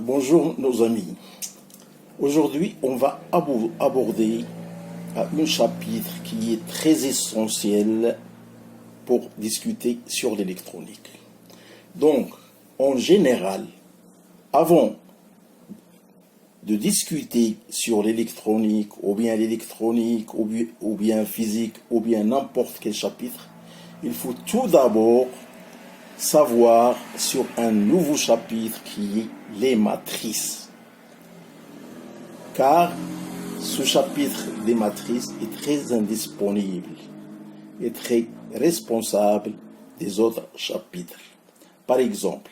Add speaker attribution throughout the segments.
Speaker 1: Bonjour nos amis. Aujourd'hui, on va aborder un chapitre qui est très essentiel pour discuter sur l'électronique. Donc, en général, avant de discuter sur l'électronique, ou bien physique, ou bien n'importe quel chapitre, il faut tout d'abord savoir sur un nouveau chapitre qui est les matrices. Car ce chapitre des matrices est très indisponible et très responsable des autres chapitres. Par exemple,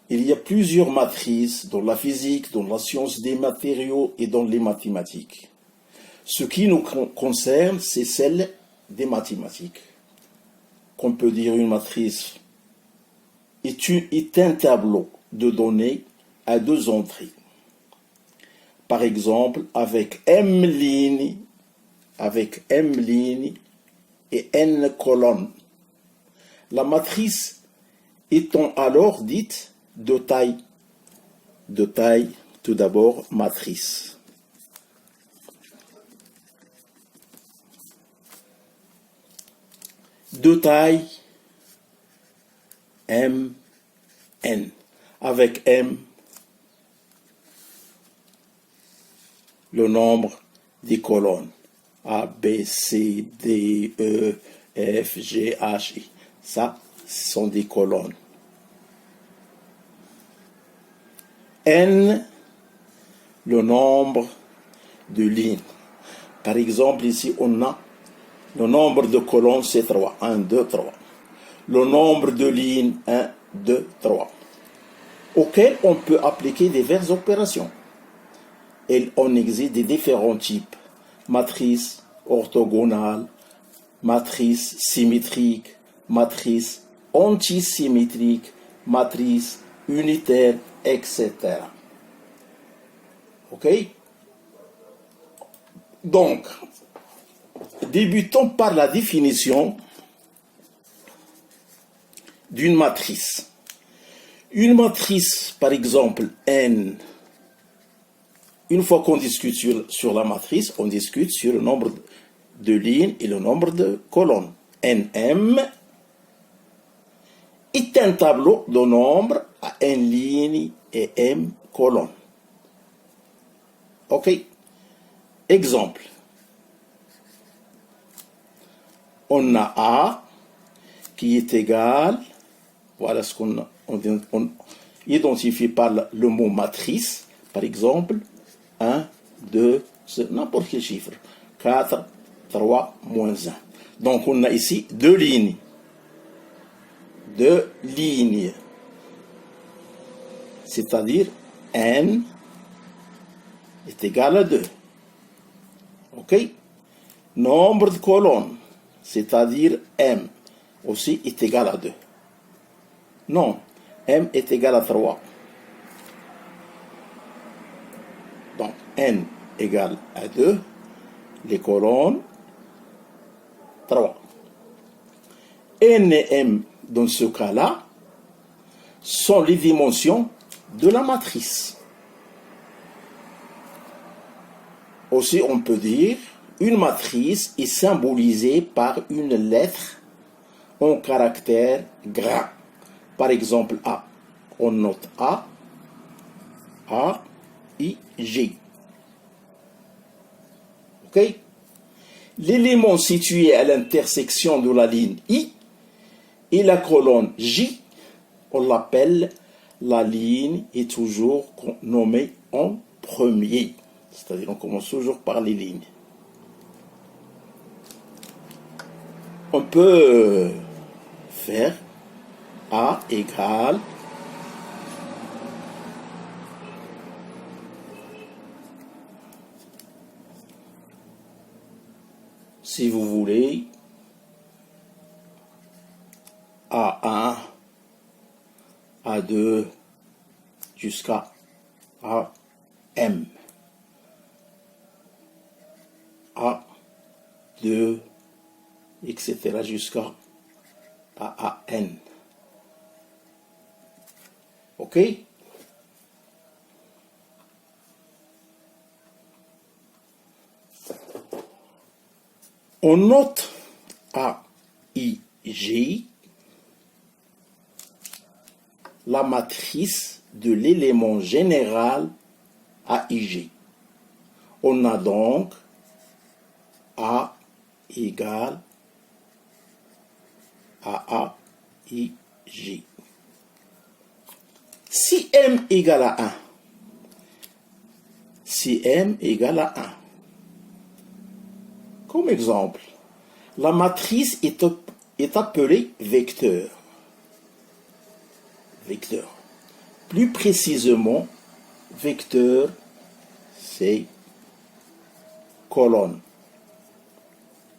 Speaker 1: il y a plusieurs matrices dans la physique, dans la science des matériaux et dans les mathématiques. Ce qui nous concerne, c'est celle des mathématiques. Qu'on peut dire une matrice est un tableau de données à deux entrées. Par exemple, avec M lignes et N colonnes. La matrice étant alors dite de taille, tout d'abord, matrice. De taille M, N. Avec M, le nombre des colonnes. A, B, C, D, E, F, G, H, I. Ça, ce sont des colonnes. N, le nombre de lignes. Par exemple, ici, on a le nombre de colonnes, c'est 3. 1, 2, 3. Le nombre de lignes, 1, 2, 3. Auquel on peut appliquer diverses opérations. Et on existe des différents types. Matrice orthogonale, matrice symétrique, matrice antisymétrique, matrice unitaire, etc. Ok? Donc, débutons par la définition d'une matrice. Une matrice, par exemple, N. Une fois qu'on discute sur la matrice, on discute sur le nombre de lignes et le nombre de colonnes. NM est un tableau de nombres à N lignes et M colonnes. Ok? Exemple. On a A qui est égal, voilà ce qu'on identifie par le mot matrice, par exemple, 1, 2, n'importe quel chiffre, 4, 3, moins 1. Donc on a ici deux lignes. C'est-à-dire N est égal à 2. Ok? Nombre de colonnes, c'est-à-dire M, aussi est égal à 2. Non, M est égal à 3. Donc, N égale à 2, les colonnes, 3. N et M, dans ce cas-là, sont les dimensions de la matrice. Aussi, on peut dire, une matrice est symbolisée par une lettre en caractère gras. Par exemple, A. On note A, I, G. Ok? L'élément situé à l'intersection de la ligne I et la colonne J, on l'appelle la ligne est toujours nommée en premier. C'est-à-dire on commence toujours par les lignes. On peut faire A égale si vous voulez, A1, A2, jusqu'à AM. A2, etc. jusqu'à AN. Ok? On note AIG la matrice de l'élément général AIG. On a donc A égale à AIG. Si M égale à 1, si M égale à 1, comme exemple, la matrice est appelée vecteur. Vecteur. Plus précisément, vecteur, c'est colonne.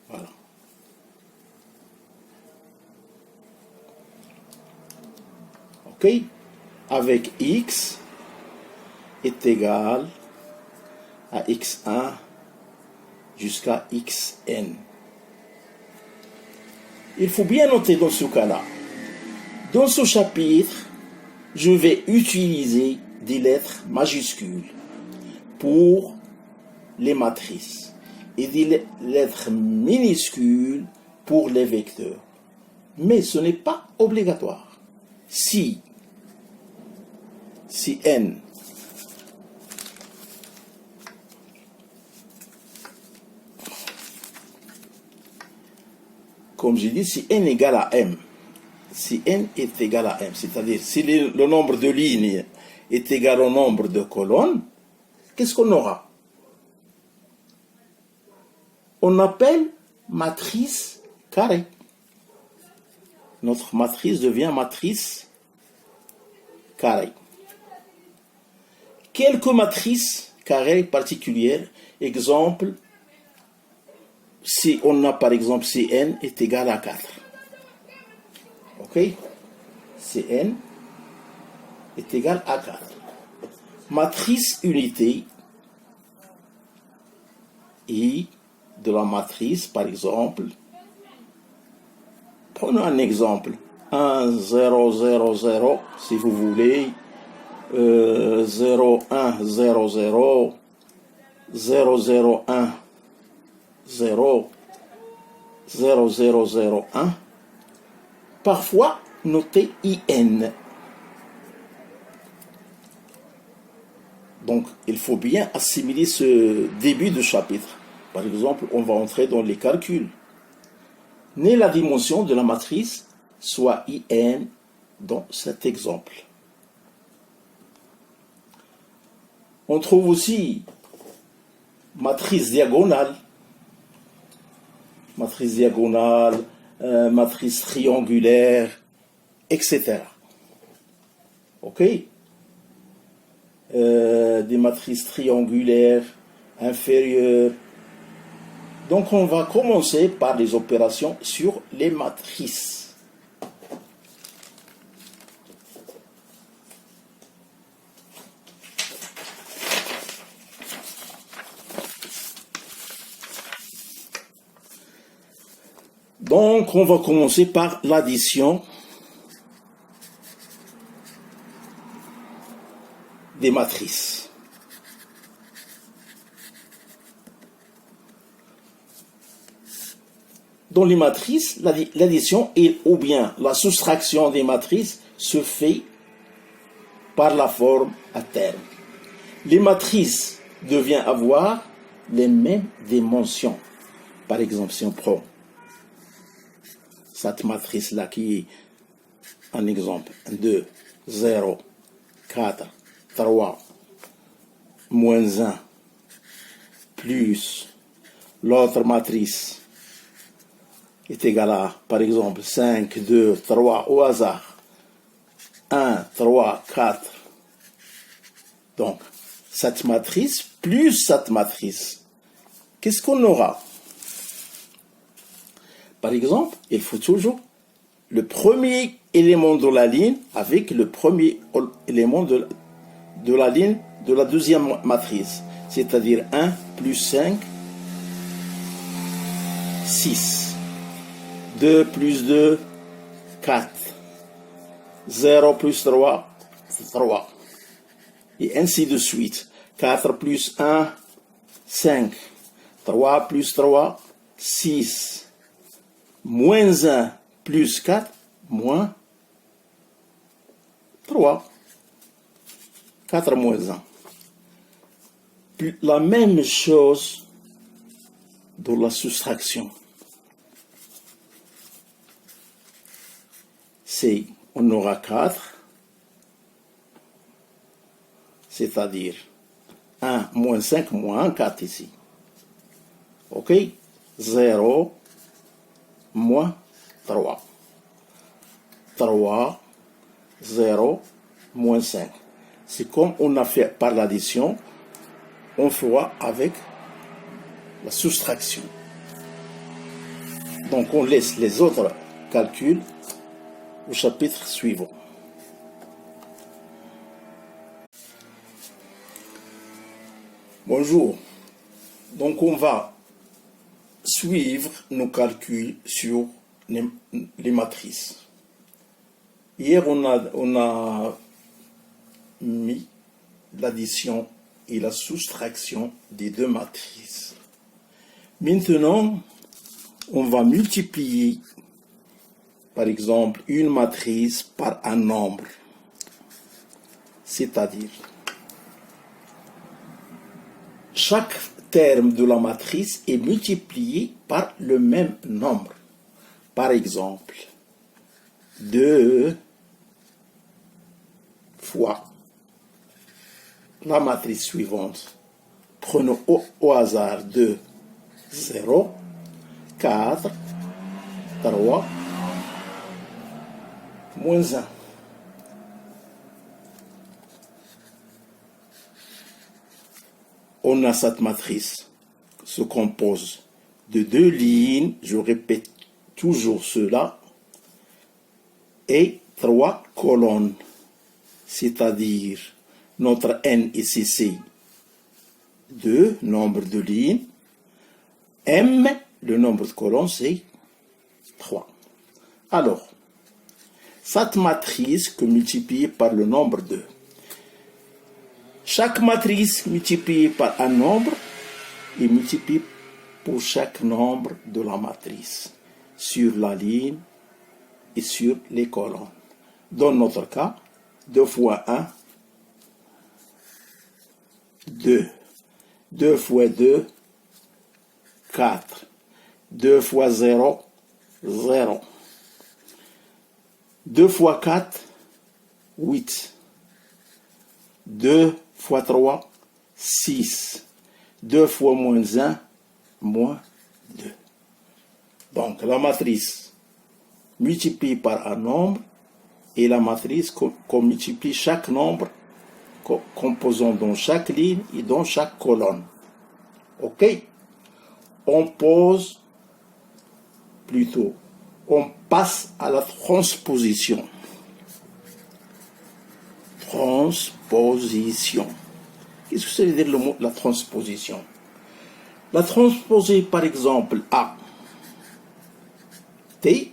Speaker 1: Voilà. OK? Avec X est égal à X1 jusqu'à Xn. Il faut bien noter dans ce cas-là. Dans ce chapitre, je vais utiliser des lettres majuscules pour les matrices et des lettres minuscules pour les vecteurs. Mais ce n'est pas obligatoire. Si n comme j'ai dit, si n égale à m, si n est égal à m, c'est-à-dire si le nombre de lignes est égal au nombre de colonnes, qu'est-ce qu'on aura? On appelle matrice carrée. Notre matrice devient matrice carrée. Quelques matrices carrées particulières, exemple, si on a par exemple si n est égal à 4. Ok? Si n est égal à 4. Matrice unité I de la matrice, par exemple, prenons un exemple, 1, 0, 0, 0, si vous voulez, 0, 1, 0, 0, 0, 0, 1, 0, 0, 0, 0, 1, parfois notez IN. Donc, il faut bien assimiler ce début de chapitre. Par exemple, on va entrer dans les calculs. N'est la dimension de la matrice soit IN dans cet exemple. On trouve aussi matrice diagonale, matrice triangulaire, etc. Ok? Des matrices triangulaires inférieures. Donc on va commencer par les opérations sur les matrices. Donc on va commencer par l'addition des matrices. Dans les matrices, l'addition ou bien la soustraction des matrices se fait par la forme à terme. Les matrices deviennent avoir les mêmes dimensions. Par exemple, si on prend cette matrice-là qui est un exemple, 2, 0, 4, 3, moins 1, plus l'autre matrice est égale à, par exemple, 5, 2, 3, au hasard, 1, 3, 4. Donc, cette matrice plus cette matrice, qu'est-ce qu'on aura? Par exemple, il faut toujours le premier élément de la ligne avec le premier élément de la ligne de la deuxième matrice, c'est-à-dire 1 plus 5, 6. 2 plus 2, 4. 0 plus 3, 3. Et ainsi de suite. 4 plus 1, 5. 3 plus 3, 6 moins 1 plus 4 moins 3. 4 moins 1. La même chose dans la soustraction. C'est, on aura 4, c'est-à-dire 1 moins 5 moins 1, 4 ici. OK? 0 moins 3. 3, 0, moins 5. C'est comme on a fait par l'addition, on fera avec la soustraction. Donc on laisse les autres calculs au chapitre suivant. Bonjour. Donc on va suivre nos calculs sur les matrices. Hier, on a mis l'addition et la soustraction des deux matrices. Maintenant, on va multiplier, par exemple, une matrice par un nombre. C'est-à-dire, chaque terme de la matrice est multiplié par le même nombre. Par exemple, 2 fois la matrice suivante. Prenons au hasard 2, 0, 4, 3, moins 1. On a cette matrice qui se compose de deux lignes, je répète toujours cela, et 3 colonnes, c'est-à-dire notre n ici c'est 2, nombre de lignes, m, le nombre de colonnes c'est 3. Alors, cette matrice que multipliée par le nombre 2. Chaque matrice multipliée par un nombre est multipliée pour chaque nombre de la matrice sur la ligne et sur les colonnes. Dans notre cas, 2 fois 1, 2. 2 fois 2, 4. 2 fois 0, 0. 2 fois 4, 8. 2 fois 3, 6. 2 fois moins 1, moins 2. Donc, la matrice multipliée par un nombre et la matrice qu'on multiplie chaque nombre composant dans chaque ligne et dans chaque colonne. OK? On passe à la transposition. Transposition. Qu'est-ce que ça veut dire le mot la transposition? La transposer par exemple à T,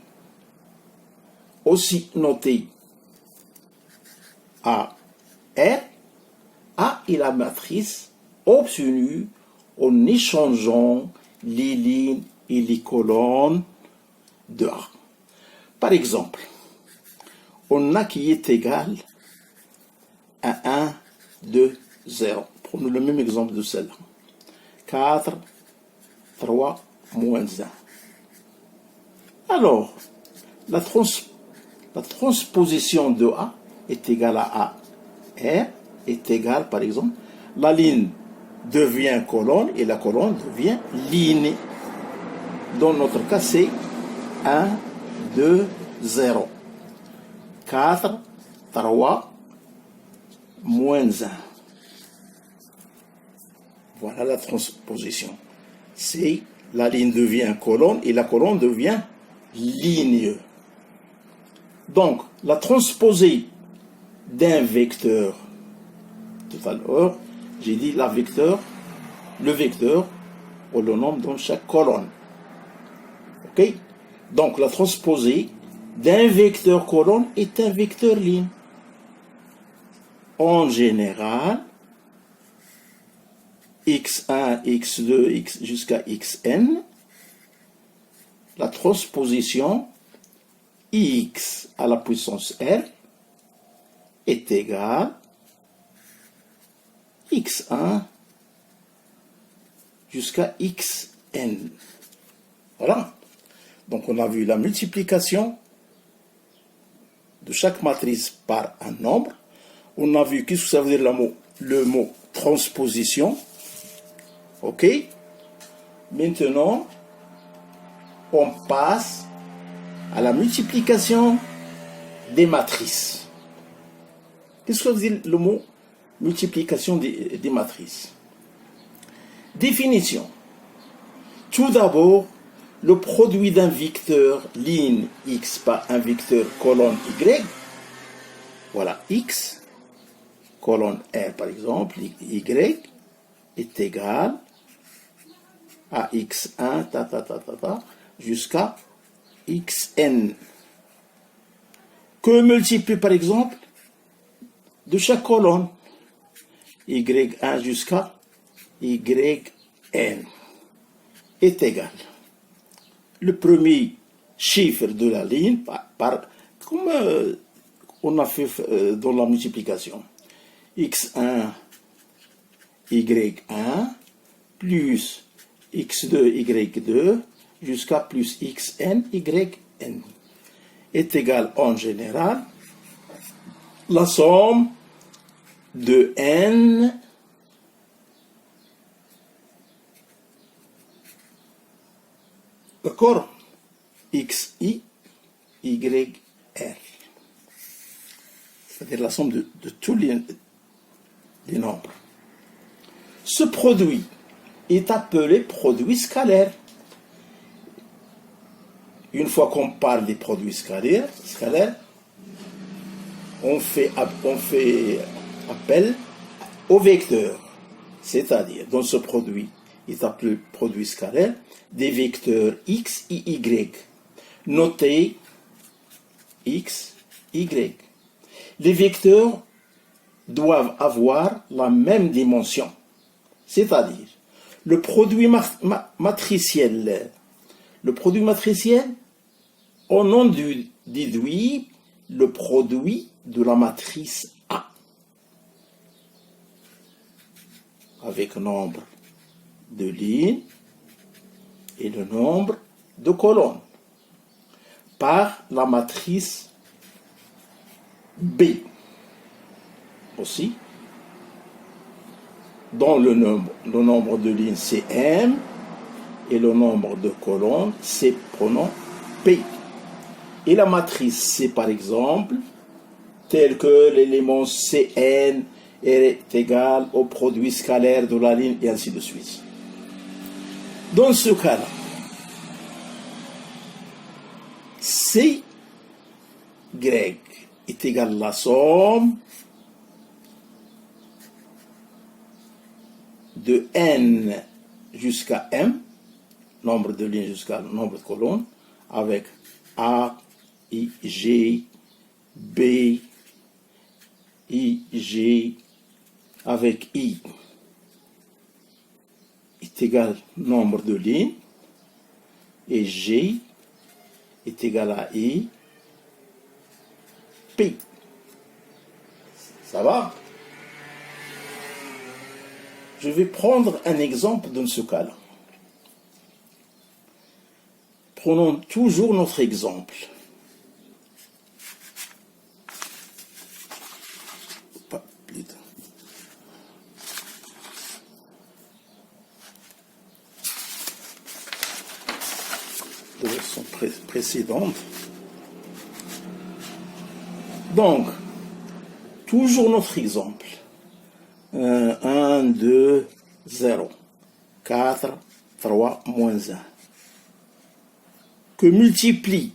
Speaker 1: aussi noté à R, A est la matrice obtenue en échangeant les lignes et les colonnes de A. Par exemple, on a qui est égal à 1, 2, 0. Prenons le même exemple de celle-là. 4, 3, moins 1. Alors, la transposition de A est égale à A. R est égale, par exemple, la ligne devient colonne et la colonne devient ligne. Dans notre cas, c'est 1, 2, 0. 4, 3, moins 1. Voilà la transposition. C'est la ligne devient colonne et la colonne devient ligne. Donc, la transposée d'un vecteur, tout à l'heure, j'ai dit le vecteur, on le nomme dans chaque colonne. OK? Donc, la transposée d'un vecteur colonne est un vecteur ligne. En général, x1, x2, jusqu'à xn la transposition x à la puissance r est égale x1 jusqu'à xn. Voilà. Donc on a vu la multiplication de chaque matrice par un nombre. On a vu qu'est-ce que ça veut dire le mot transposition. Ok. Maintenant, on passe à la multiplication des matrices. Qu'est-ce que veut dire le mot multiplication des matrices? Définition. Tout d'abord, le produit d'un vecteur ligne x par un vecteur colonne y, voilà x, colonne r par exemple, y, est égal à x1, jusqu'à xn, que multiplie par exemple de chaque colonne, y1 jusqu'à yn, est égal. Le premier chiffre de la ligne, comme on a fait dans la multiplication, x1, y1, plus x2, y2, jusqu'à plus xn, yn, est égal en général la somme de n d'accord, xi, y, r. C'est-à-dire la somme de tous les nombres. Ce produit est appelé produit scalaire. Une fois qu'on parle des produits scalaires, on fait appel au vecteur. C'est-à-dire, dans ce produit, est appelé produit scalaire, des vecteurs x et y, notés x, y. Les vecteurs doivent avoir la même dimension, c'est-à-dire le produit matriciel. Le produit matriciel, on en déduit le produit de la matrice A avec nombre de lignes et le nombre de colonnes par la matrice B aussi, dont le nombre de lignes c'est M et le nombre de colonnes c'est pronom P. Et la matrice C par exemple, tel que l'élément Cn est égal au produit scalaire de la ligne et ainsi de suite. Dans ce cas-là, C y est égal à la somme de n jusqu'à m, nombre de lignes jusqu'à nombre de colonnes, avec A, I, G, B, I, G, avec I est égal nombre de lignes et G est égal à I, P. Ça va? Je vais prendre un exemple dans ce cas-là. Prenons toujours notre exemple. De version précédente. Donc, toujours notre exemple. 1, 2, 0, 4, 3, moins 1. Que multiplie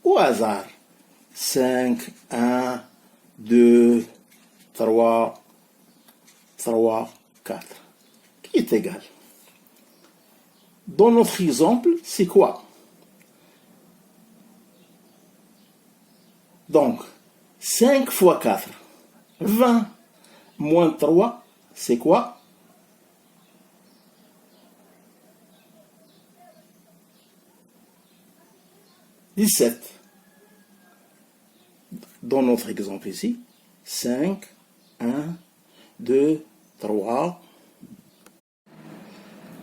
Speaker 1: au hasard 5, 1, 2, 3, 4, qui est égal. Dans notre exemple, c'est quoi? Donc, 5 fois 4, 20, moins 3, c'est quoi? 17. Dans notre exemple ici, 5, 1, 2, 3.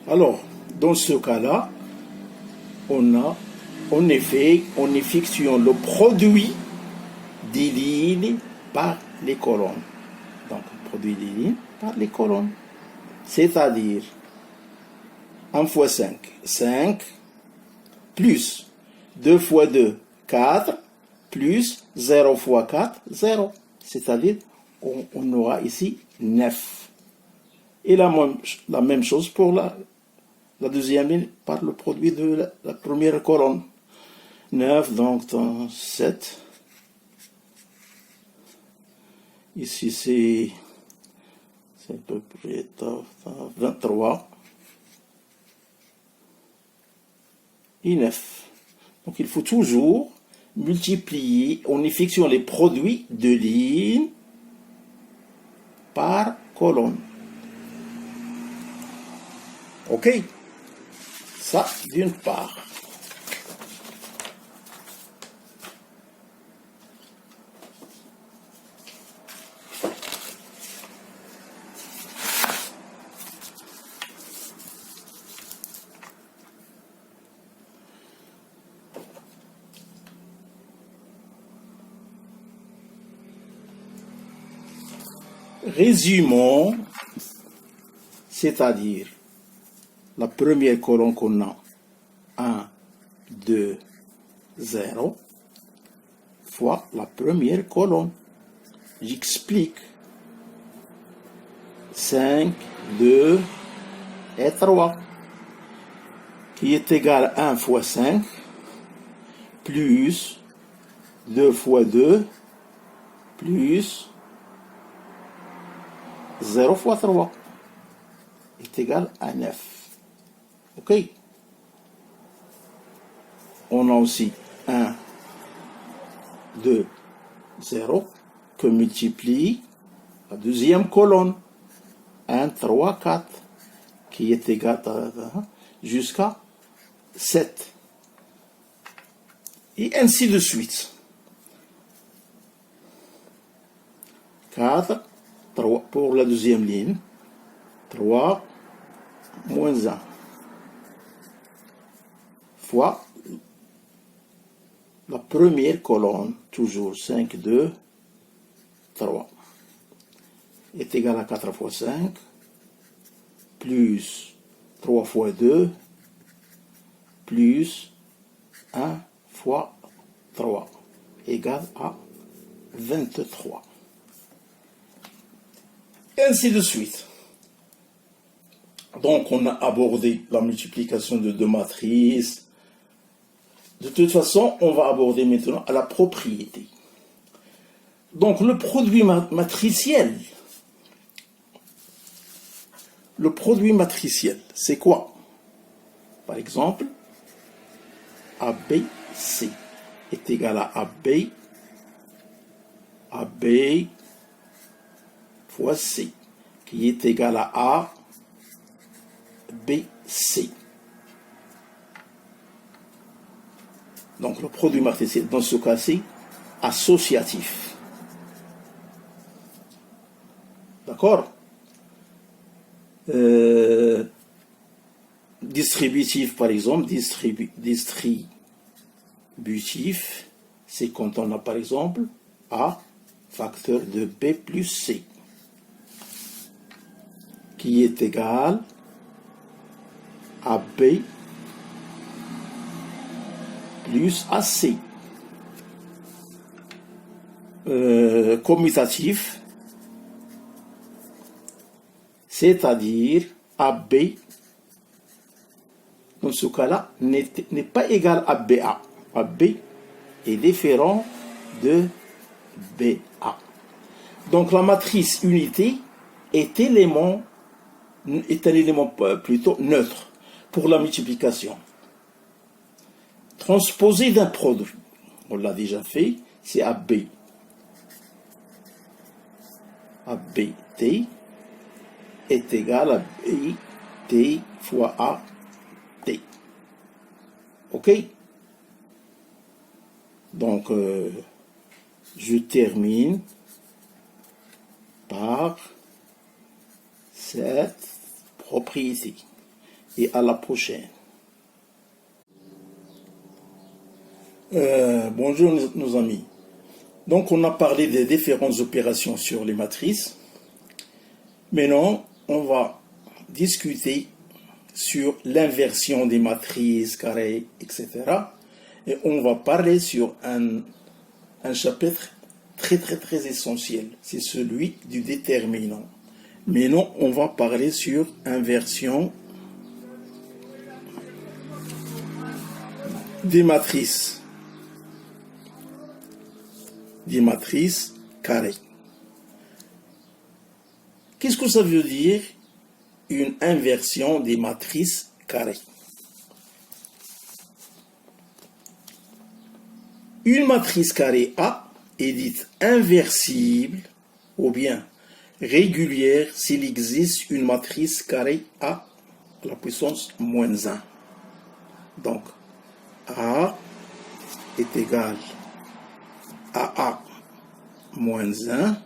Speaker 1: Alors, dans ce cas-là, en effet, en effectuant le produit des lignes par les colonnes. Donc, le produit des lignes par les colonnes. C'est-à-dire, 1 fois 5, 5, plus 2 fois 2, 4, plus 0 fois 4, 0. C'est-à-dire, on aura ici 9. Et la même chose pour la deuxième ligne par le produit de la première colonne. 9, donc 7. Ici, c'est à peu près 23. Et 9. Donc, il faut toujours multiplier en effectuant les produits de lignes par colonne. OK? Ça, d'une part. Résumons, c'est-à-dire la première colonne qu'on a, 1, 2, 0, fois la première colonne. J'explique. 5, 2 et 3, qui est égal à 1 fois 5, plus 2 fois 2, plus 0 fois 3, est égal à 9. OK? On a aussi 1, 2, 0, que multiplie la deuxième colonne. 1, 3, 4, qui est égal à jusqu'à 7. Et ainsi de suite. 4, 3 pour la deuxième ligne. 3, moins 1. Fois la première colonne, toujours 5, 2, 3. Est égal à 4 fois 5, plus 3 fois 2, plus 1 fois 3, égale à 23. Et ainsi de suite. Donc, on a abordé la multiplication de deux matrices. De toute façon, on va aborder maintenant la propriété. Donc, le produit matriciel. Le produit matriciel, c'est quoi? Par exemple, ABC est égal à AB fois C, qui est égal à ABC. Donc, le produit matriciel, dans ce cas-ci, associatif. D'accord? Distributif, par exemple, distributif, c'est quand on a, par exemple, A facteur de B plus C, qui est égal à B plus AC. Commutatif, c'est-à-dire AB, dans ce cas-là, n'est pas égal à BA. AB est différent de BA. Donc la matrice unité est un élément plutôt neutre pour la multiplication. Transposé d'un produit, on l'a déjà fait, c'est AB. ABT est égal à BT fois AT. OK? Donc, je termine par cette propriété. Et à la prochaine. Bonjour nos amis. Donc on a parlé des différentes opérations sur les matrices. Maintenant, on va discuter sur l'inversion des matrices, carrés, etc. Et on va parler sur un chapitre très essentiel. C'est celui du déterminant. Maintenant, on va parler sur inversion des matrices carrées. Qu'est-ce que ça veut dire une inversion des matrices carrées? Une matrice carrée A est dite inversible ou bien régulière s'il existe une matrice carrée A à la puissance moins 1. Donc, A est égal à A moins 1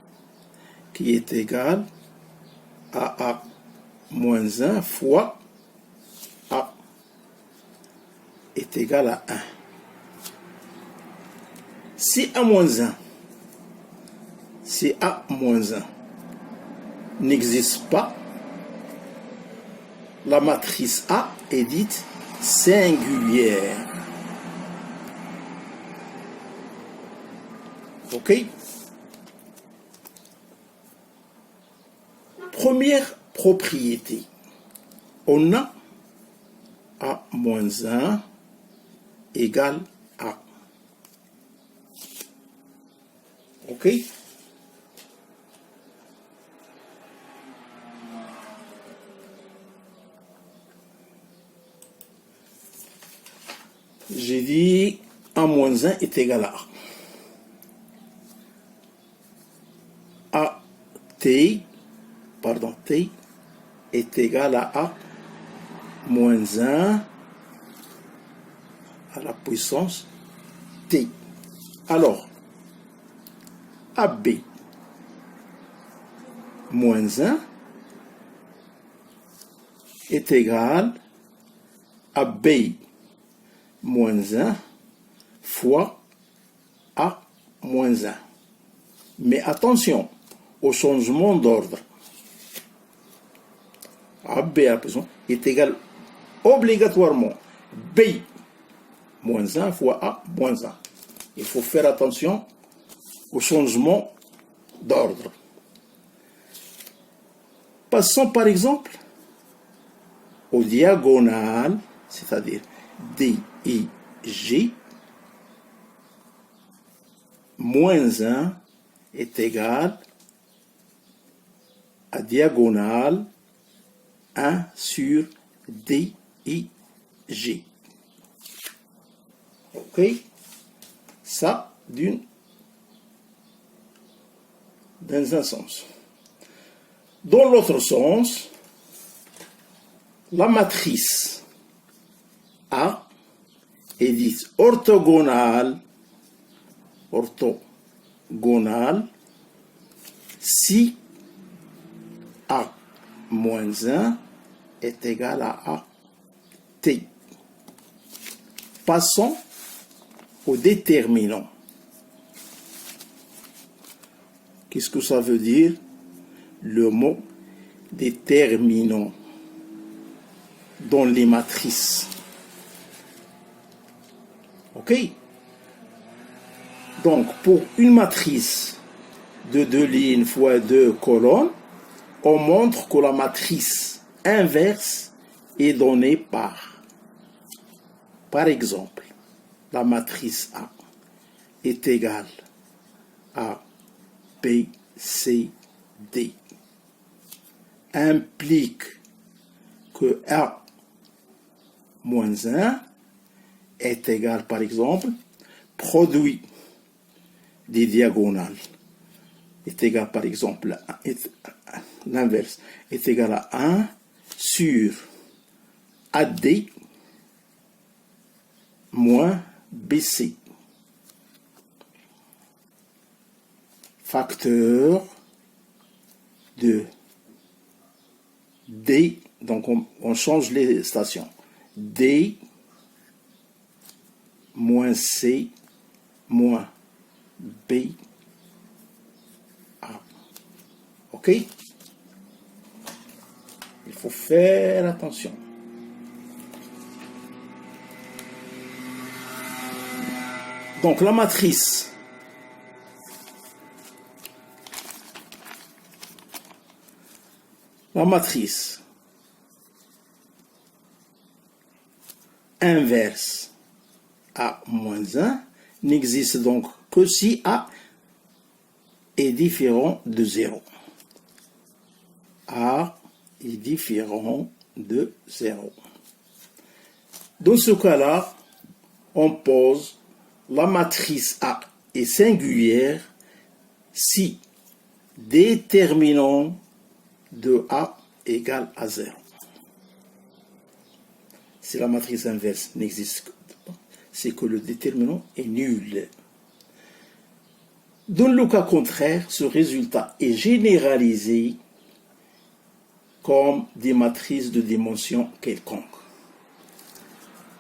Speaker 1: qui est égal à A moins 1 fois A est égal à 1. Si A moins 1 n'existe pas, la matrice A est dite singulière. Ok? Première propriété. On a A moins 1 égale A. Ok? J'ai dit A moins 1 est égal à A. T est égal à A moins 1 à la puissance T. Alors, AB moins 1 est égal à B moins 1 fois A moins 1. Mais attention au changement d'ordre. AB à la puissance est égal obligatoirement B moins 1 fois A moins 1. Il faut faire attention au changement d'ordre. Passons par exemple aux diagonales, c'est-à-dire D, I, G, moins 1 est égal à diagonale 1 sur D, I, G. Ok? Ça, dans un sens. Dans l'autre sens, la matrice A est dite orthogonale si A moins 1 est égal à A T. Passons au déterminant. Qu'est-ce que ça veut dire? Le mot déterminant dans les matrices. Ok? Donc, pour une matrice de 2 lignes fois 2 colonnes, on montre que la matrice inverse est donnée par exemple, la matrice A est égale à B, C, D. Implique que A moins 1 est égal, par exemple, produit des diagonales est égal, par exemple, l'inverse est égal à 1 sur AD moins BC. facteur de D, donc on change les stations, D moins C moins B A. OK? Il faut faire attention. Donc la matrice inverse A moins 1 n'existe donc que si A est différent de 0. A est différent de 0. Dans ce cas-là, on pose la matrice A est singulière si déterminant de A égale à 0. Si la matrice inverse n'existe pas, c'est que le déterminant est nul. Dans le cas contraire, ce résultat est généralisé comme des matrices de dimension quelconque.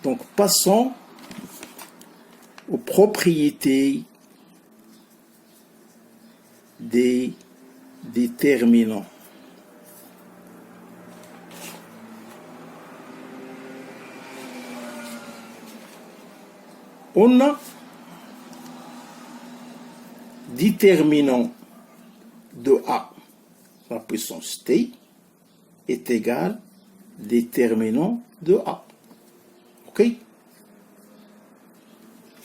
Speaker 1: Donc passons aux propriétés des déterminants. On a déterminant de A, la puissance T, est égal déterminant de A. OK?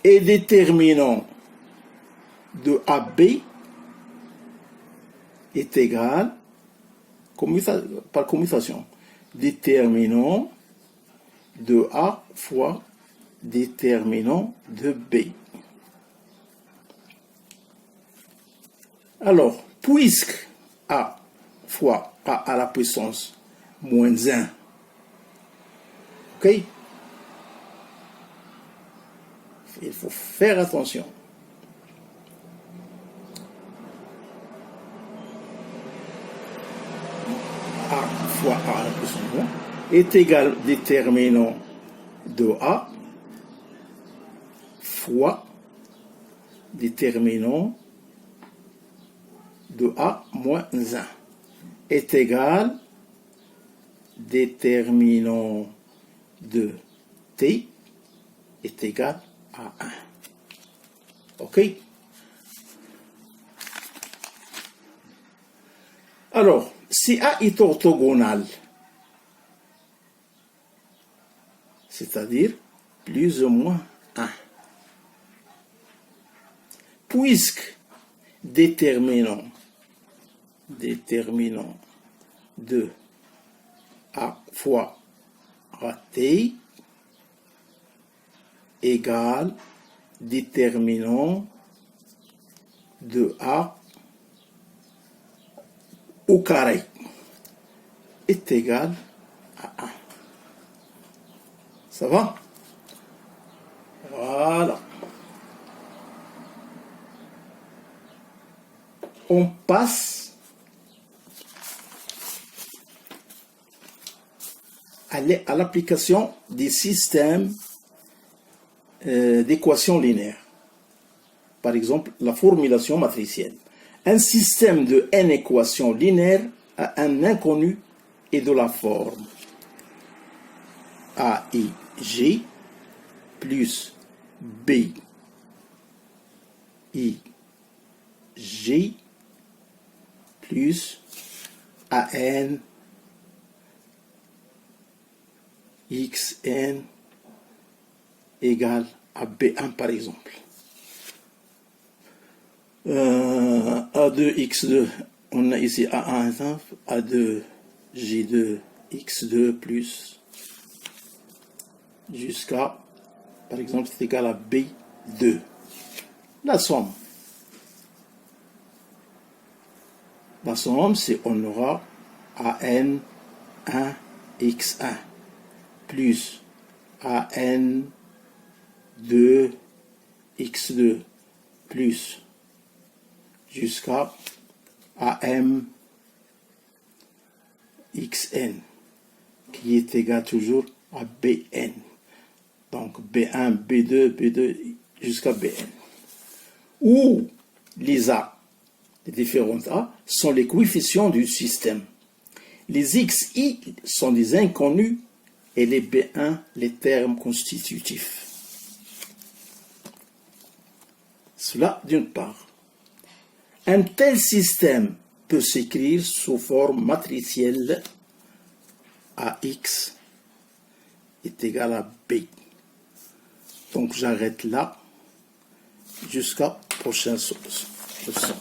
Speaker 1: Et déterminant de AB est égal, par commutation, déterminant de A fois déterminant de B. Alors, puisque A fois A à la puissance moins 1, ok? Il faut faire attention. A fois A à la puissance moins 1 est égal déterminant de A fois déterminant de A moins 1 est égal déterminant de T est égal à 1. OK? Alors, si A est orthogonal, c'est-à-dire plus ou moins 1, puisque déterminant de A fois T égale déterminant de A au carré est égal à 1. Ça va? Voilà. On passe à l'application des systèmes d'équations linéaires. Par exemple, la formulation matricielle. Un système de n équations linéaires a un inconnu et de la forme A et G plus B et G plus AN XN égale à B1 par exemple. A2 X2, on a ici A1, A2 J2 X2 plus jusqu'à, par exemple, c'est égal à B2. La somme, c'est on aura AN1 X1 plus AN2 X2 plus jusqu'à AM XN, qui est égal toujours à BN. Donc B1, B2, B2 jusqu'à BN. Où les A, les différents A, sont les coefficients du système. Les XI sont des inconnus et les B1, les termes constitutifs. Cela d'une part. Un tel système peut s'écrire sous forme matricielle. AX est égal à B. Donc j'arrête là jusqu'à prochaine leçon.